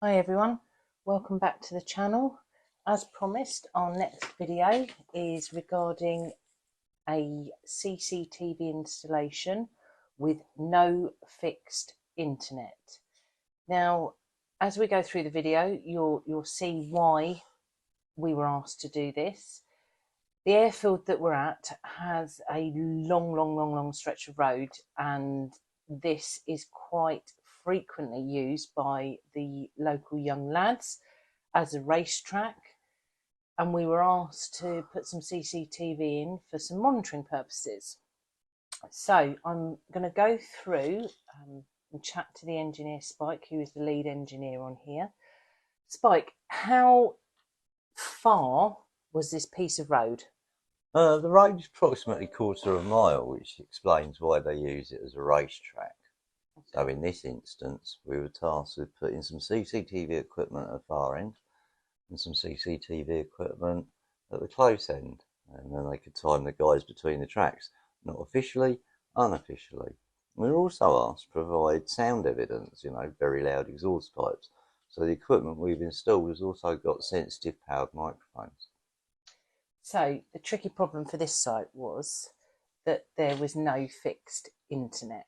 Hi everyone, welcome back to the channel. As promised, our next video is regarding a CCTV installation with no fixed internet. Now, as we go through the video, you'll see why we were asked to do this. The airfield that we're at has a long stretch of road, and this is quite frequently used by the local young lads as a racetrack, and we were asked to put some CCTV in for some monitoring purposes. So I'm going to go through and chat to the engineer Spike, who is the lead engineer on here. Spike, how far was this piece of road? The road is approximately a quarter of a mile, which explains why they use it as a racetrack. So in this instance, we were tasked with putting some CCTV equipment at the far end and some CCTV equipment at the close end, and then they could time the guys between the tracks, not officially, unofficially. We were also asked to provide sound evidence, very loud exhaust pipes. So the equipment we've installed has also got sensitive powered microphones. So the tricky problem for this site was that there was no fixed internet.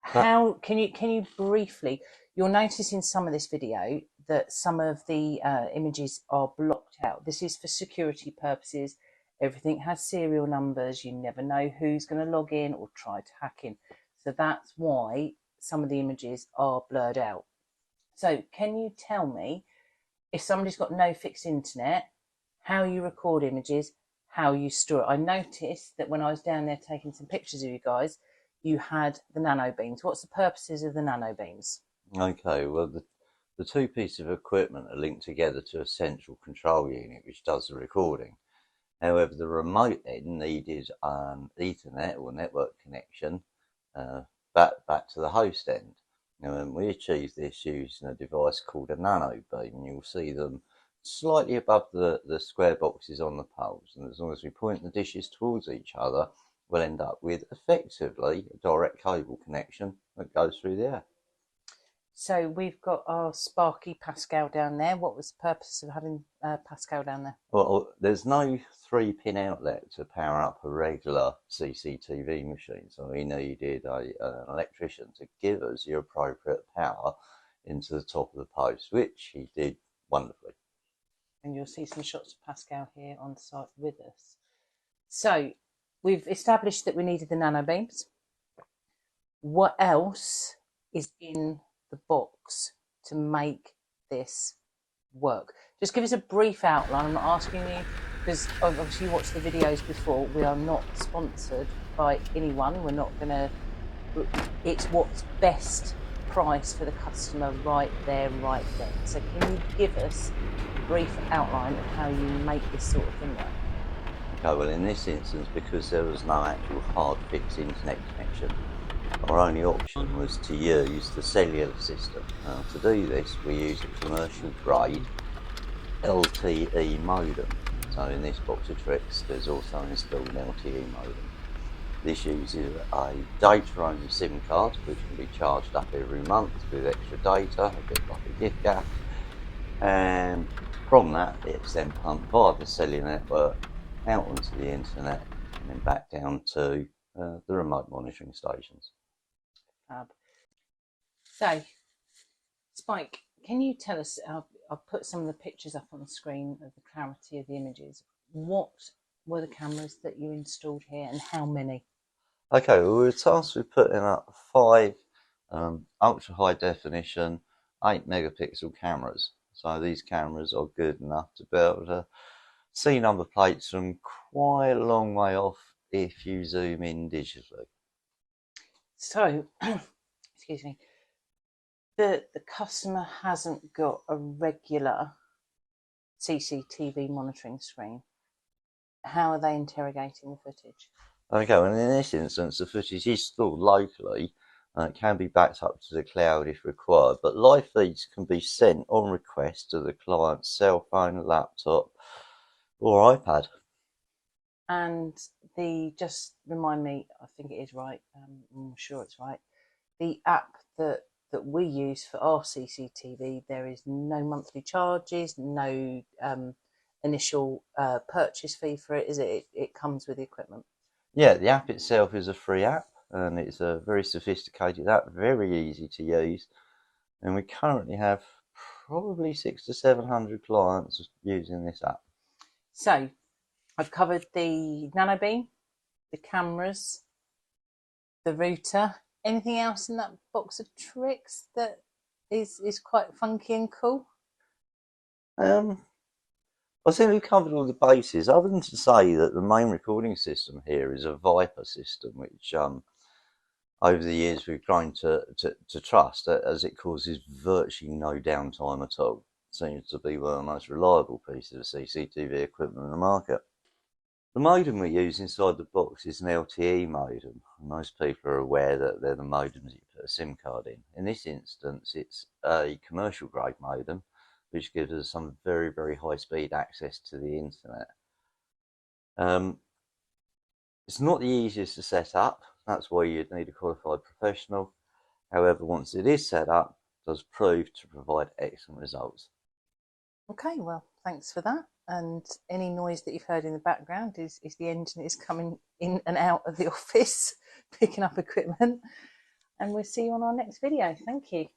How can you briefly? You'll notice in some of this video that some of the images are blocked out. This is for security purposes. Everything has serial numbers. You never know who's going to log in or try to hack in. So that's why some of the images are blurred out. So can you tell me, if somebody's got no fixed internet, how you record images, how you store it? I noticed that when I was down there taking some pictures of you guys, you had the NANOBeams. What's the purposes of the NANOBeams? Okay, well, the two pieces of equipment are linked together to a central control unit which does the recording. However, the remote end needed an Ethernet or network connection back to the host end. And we achieved this using a device called a NANOBeam, and you'll see them slightly above the square boxes on the poles. And as long as we point the dishes towards each other, we'll end up with effectively a direct cable connection that goes through the air. So we've got our Sparky Pascal down there. What was the purpose of having Pascal down there? Well, there's no 3-pin outlet to power up a regular CCTV machine, so we needed an electrician to give us the appropriate power into the top of the post, which he did wonderfully. And you'll see some shots of Pascal here on site with us. So we've established that we needed the NANOBeams. What else is in the box to make this work? Just give us a brief outline. I'm not asking you, because obviously you watched the videos before. We are not sponsored by anyone. We're not going to. It's what's best price for the customer right there, right then. So can you give us a brief outline of how you make this sort of thing work? Okay, well, in this instance, because there was no actual hard fixed internet connection, our only option was to use the cellular system. Now, to do this, we use a commercial grade LTE modem. So in this box of tricks, there's also installed an LTE modem. This uses a data-only SIM card, which can be charged up every month with extra data, a bit like a gift gap. And from that, it's then pumped via the cellular network out onto the internet and then back down to the remote monitoring stations. So, Spike, can you tell us, I'll put some of the pictures up on the screen of the clarity of the images. What were the cameras that you installed here and how many? Okay, well, we were tasked with putting up 5 ultra high definition 8 megapixel cameras. So these cameras are good enough to be able to see number plates from quite a long way off if you zoom in digitally. So, excuse me, the customer hasn't got a regular CCTV monitoring screen. How are they interrogating the footage? Okay, well, in this instance, the footage is stored locally and it can be backed up to the cloud if required, but live feeds can be sent on request to the client's cell phone, laptop, or iPad. And just remind me, I think it is right, I'm sure it's right, the app that that we use for our CCTV, there is no monthly charges, no initial purchase fee for it, is it? It comes with the equipment. Yeah, the app itself is a free app, and it's a very sophisticated app, very easy to use. And we currently have probably 600 to 700 clients using this app. So I've covered the NANOBeam, the cameras, the router. Anything else in that box of tricks that is quite funky and cool? I think we've covered all the bases, other than to say that the main recording system here is a Viper system, which over the years we've grown to trust, as it causes virtually no downtime at all. It seems to be one of the most reliable pieces of CCTV equipment in the market. The modem we use inside the box is an LTE modem. Most people are aware that they're the modems you put a SIM card in. In this instance, it's a commercial grade modem, which gives us some very, very high speed access to the internet. It's not the easiest to set up. That's why you'd need a qualified professional. However, once it is set up, it does prove to provide excellent results. Okay, well, thanks for that. And any noise that you've heard in the background is the engine is coming in and out of the office, picking up equipment. And we'll see you on our next video. Thank you.